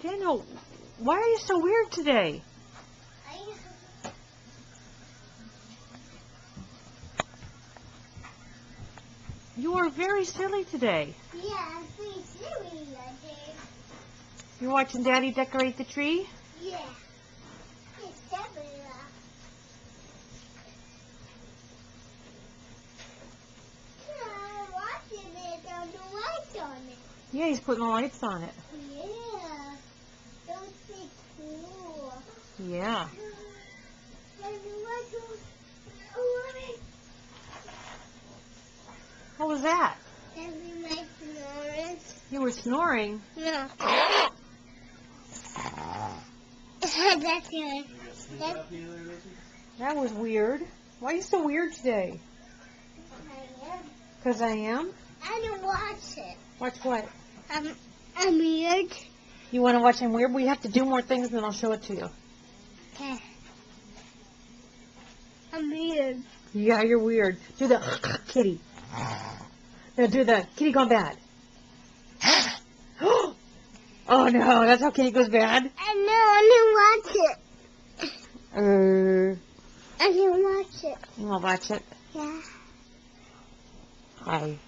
Daniel, why are you so weird today? You are very silly today. Yeah, I'm pretty silly today. You're watching Daddy decorate the tree? Yeah. It's definitely I'm watching it on the lights on it. Yeah, he's putting the lights on it. Yeah. Don't be cool. Yeah. And the lights on it. What was that? And we make snoring. You were snoring? No. That's good. That was weird. Why are you so weird today? Because I am? I don't watch it. Watch what? I'm weird. You want to watch I'm weird? We have to do more things, then I'll show it to you. Okay. I'm weird. Yeah, you're weird. Do the kitty. Now do the kitty gone bad. Oh no, that's how kitty goes bad? I know, I didn't watch it. I didn't watch it. You want to watch it? Yeah. Hi.